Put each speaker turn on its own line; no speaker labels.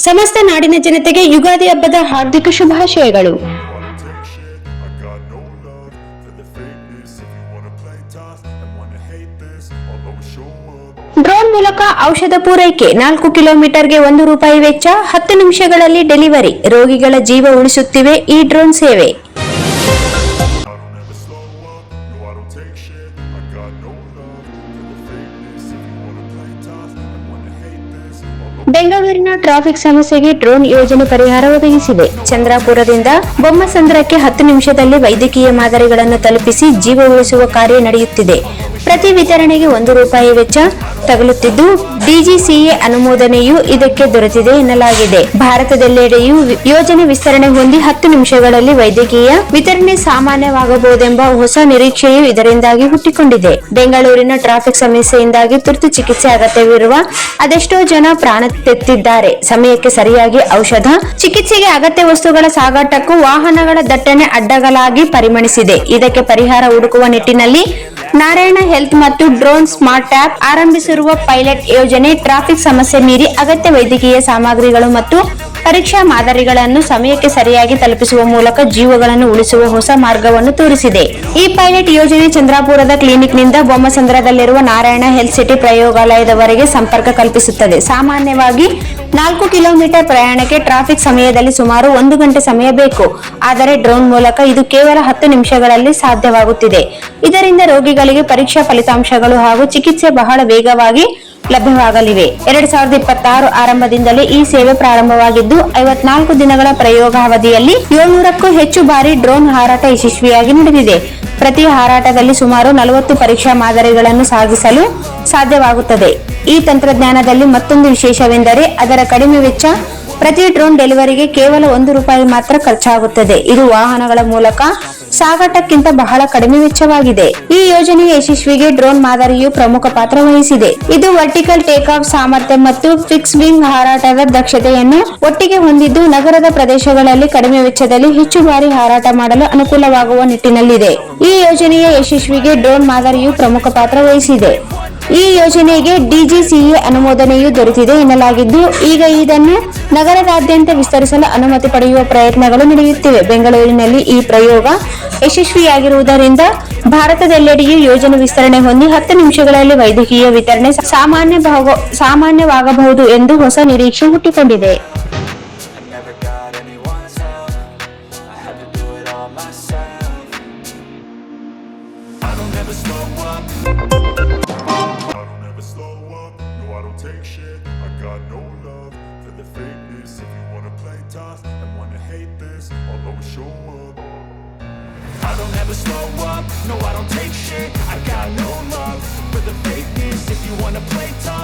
ಸಮಸ್ತ ನಾಡಿನ ಜನತೆಗೆ ಯುಗಾದಿ ಹಬ್ಬದ ಹಾರ್ದಿಕ ಶುಭಾಶಯಗಳು. ಡ್ರೋನ್ ಮೂಲಕ ಔಷಧ ಪೂರೈಕೆ 4 ಕಿಲೋಮೀಟರ್ಗೆ ₹1 ವೆಚ್ಚ, 10 ನಿಮಿಷಗಳಲ್ಲಿ ಡೆಲಿವರಿ. ರೋಗಿಗಳ ಜೀವ ಉಳಿಸುತ್ತಿವೆ ಈ ಡ್ರೋನ್ ಸೇವೆ. ಬೆಂಗಳೂರಿನ ಟ್ರಾಫಿಕ್ ಸಮಸ್ಯೆಗೆ ಡ್ರೋನ್ ಯೋಜನೆ ಪರಿಹಾರ ಒದಗಿಸಿದೆ. ಚಂದ್ರಾಪುರದಿಂದ ಬೊಮ್ಮಸಂದ್ರಕ್ಕೆ 10 ನಿಮಿಷದಲ್ಲಿ ವೈದ್ಯಕೀಯ ಮಾದರಿಗಳನ್ನು ತಲುಪಿಸಿ ಜೀವ ಉಳಿಸುವ ಕಾರ್ಯ ನಡೆಯುತ್ತಿದೆ. ಪ್ರತಿ ವಿತರಣೆಗೆ ₹1 ವೆಚ್ಚ ತಗುಲುತ್ತಿದ್ದು, ಡಿಜಿಸಿಎ ಅನುಮೋದನೆಯೂ ಇದಕ್ಕೆ ದೊರೆತಿದೆ ಎನ್ನಲಾಗಿದೆ. ಭಾರತದೆಲ್ಲೆಡೆಯೂ ಯೋಜನೆ ವಿಸ್ತರಣೆ ಹೊಂದಿ 10 ನಿಮಿಷಗಳಲ್ಲಿ ವೈದ್ಯಕೀಯ ವಿತರಣೆ ಸಾಮಾನ್ಯವಾಗಬಹುದೆಂಬ ಹೊಸ ನಿರೀಕ್ಷೆಯು ಇದರಿಂದಾಗಿ ಹುಟ್ಟಿಕೊಂಡಿದೆ. ಬೆಂಗಳೂರಿನ ಟ್ರಾಫಿಕ್ ಸಮಸ್ಯೆಯಿಂದಾಗಿ ತುರ್ತು ಚಿಕಿತ್ಸೆ ಅಗತ್ಯವಿರುವ ಅದೆಷ್ಟೋ ಜನ ಪ್ರಾಣ ತೆತ್ತಿದ್ದಾರೆ. ಸಮಯಕ್ಕೆ ಸರಿಯಾಗಿ ಔಷಧ, ಚಿಕಿತ್ಸೆಗೆ ಅಗತ್ಯ ವಸ್ತುಗಳ ಸಾಗಾಟಕ್ಕೂ ವಾಹನಗಳ ದಟ್ಟಣೆ ಅಡ್ಡಗಾಲಾಗಿ ಪರಿಣಮಿಸಿದೆ. ಇದಕ್ಕೆ ಪರಿಹಾರ ಹುಡುಕುವ ನಿಟ್ಟಿನಲ್ಲಿ ನಾರಾಯಣ ಹೆಲ್ತ್ ಮತ್ತು ಡ್ರೋನ್ ಸ್ಮಾರ್ಟ್ ಆಪ್ ಆರಂಭಿಸಿರುವ ಪೈಲಟ್ ಯೋಜನೆ ಟ್ರಾಫಿಕ್ ಸಮಸ್ಯೆ ಮೀರಿ ಅಗತ್ಯ ವೈದ್ಯಕೀಯ ಸಾಮಗ್ರಿಗಳು ಮತ್ತು ಪರೀಕ್ಷಾ ಮಾದರಿಗಳನ್ನು ಸಮಯಕ್ಕೆ ಸರಿಯಾಗಿ ತಲುಪಿಸುವ ಮೂಲಕ ಜೀವಗಳನ್ನು ಉಳಿಸುವ ಹೊಸ ಮಾರ್ಗವನ್ನು ತೋರಿಸಿದೆ. ಈ ಪೈಲಟ್ ಯೋಜನೆ ಚಂದ್ರಾಪುರದ ಕ್ಲಿನಿಕ್ನಿಂದ ಬೊಮ್ಮಸಂದ್ರದಲ್ಲಿರುವ ನಾರಾಯಣ ಹೆಲ್ತ್ ಸಿಟಿ ಪ್ರಯೋಗಾಲಯದವರೆಗೆ ಸಂಪರ್ಕ ಕಲ್ಪಿಸುತ್ತದೆ. ಸಾಮಾನ್ಯವಾಗಿ 4 ಕಿಲೋಮೀಟರ್ ಪ್ರಯಾಣಕ್ಕೆ ಟ್ರಾಫಿಕ್ ಸಮಯದಲ್ಲಿ ಸುಮಾರು 1 ಗಂಟೆ ಸಮಯ ಬೇಕು. ಆದರೆ ಡ್ರೋನ್ ಮೂಲಕ ಇದು ಕೇವಲ 10 ನಿಮಿಷಗಳಲ್ಲಿ ಸಾಧ್ಯವಾಗುತ್ತಿದೆ. ಇದರಿಂದ ರೋಗಿಗಳಿಗೆ ಪರೀಕ್ಷಾ ಫಲಿತಾಂಶಗಳು ಹಾಗೂ ಚಿಕಿತ್ಸೆ ಬಹಳ ವೇಗವಾಗಿ ಲಭ್ಯವಾಗಲಿವೆ. 2026 ಆರಂಭದಿಂದಲೇ ಈ ಸೇವೆ ಪ್ರಾರಂಭವಾಗಿದ್ದು 54 ದಿನಗಳ ಪ್ರಯೋಗಾವಧಿಯಲ್ಲಿ 700ಕ್ಕೂ ಹೆಚ್ಚು ಬಾರಿ ಡ್ರೋನ್ ಹಾರಾಟ ಯಶಸ್ವಿಯಾಗಿ ನಡೆದಿದೆ. ಪ್ರತಿ ಹಾರಾಟದಲ್ಲಿ ಸುಮಾರು 40 ಪರೀಕ್ಷಾ ಮಾದರಿಗಳನ್ನು ಸಾಗಿಸಲು ಸಾಧ್ಯವಾಗುತ್ತದೆ. ಈ ತಂತ್ರಜ್ಞಾನದಲ್ಲಿ ಮತ್ತೊಂದು ವಿಶೇಷವೆಂದರೆ ಅದರ ಕಡಿಮೆ ವೆಚ್ಚ. ಪ್ರತಿ ಡ್ರೋನ್ ಡೆಲಿವರಿಗೆ ಕೇವಲ ₹1 ಮಾತ್ರ ಖರ್ಚಾಗುತ್ತದೆ. ಇದು ವಾಹನಗಳ ಮೂಲಕ ಸಾಗಾಟಕ್ಕಿಂತ ಬಹಳ ಕಡಿಮೆ ವೆಚ್ಚವಾಗಿದೆ. ಈ ಯೋಜನೆಯ ಯಶಸ್ವಿಗೆ ಡ್ರೋನ್ ಮಾದರಿಯು ಪ್ರಮುಖ ಪಾತ್ರ ವಹಿಸಿದೆ. ಇದು ವರ್ಟಿಕಲ್ ಟೇಕ್ ಆಫ್ ಸಾಮರ್ಥ್ಯ ಮತ್ತು ಫಿಕ್ಸ್ ವಿಂಗ್ ಹಾರಾಟದ ದಕ್ಷತೆಯನ್ನು ಒಟ್ಟಿಗೆ ಹೊಂದಿದ್ದು, ನಗರದ ಪ್ರದೇಶಗಳಲ್ಲಿ ಕಡಿಮೆ ವೆಚ್ಚದಲ್ಲಿ ಹೆಚ್ಚು ಬಾರಿ ಹಾರಾಟ ಮಾಡಲು ಅನುಕೂಲವಾಗುವ ನಿಟ್ಟಿನಲ್ಲಿದೆ. ಈ ಯೋಜನೆಯ ಯಶಸ್ವಿಗೆ ಡ್ರೋನ್ ಮಾದರಿಯು ಪ್ರಮುಖ ಪಾತ್ರ ವಹಿಸಿದೆ. ಈ ಯೋಜನೆಗೆ ಡಿಜಿಸಿಎ ಅನುಮೋದನೆಯೂ ದೊರೆತಿದೆ ಎನ್ನಲಾಗಿದ್ದು, ಈಗ ಇದನ್ನು ನಗರದಾದ್ಯಂತ ವಿಸ್ತರಿಸಲು ಅನುಮತಿ ಪಡೆಯುವ ಪ್ರಯತ್ನಗಳು ನಡೆಯುತ್ತಿವೆ. ಬೆಂಗಳೂರಿನಲ್ಲಿ ಈ ಪ್ರಯೋಗ ಯಶಸ್ವಿಯಾಗಿರುವುದರಿಂದ ಭಾರತದೆಲ್ಲೆಡೆಯೂ ಯೋಜನೆ ವಿಸ್ತರಣೆ ಹೊಂದಿ 10 ನಿಮಿಷಗಳಲ್ಲಿ ವೈದ್ಯಕೀಯ ವಿತರಣೆ ಸಾಮಾನ್ಯವಾಗಬಹುದು ಎಂದು ಹೊಸ ನಿರೀಕ್ಷೆ ಹುಟ್ಟಿಕೊಂಡಿದೆ.
Take shit, I got no love for the fakeness. If you wanna play tough and wanna hate this, I'll always show up. I don't ever slow up, no I don't take shit. I got no love for the fakeness. If you wanna play tough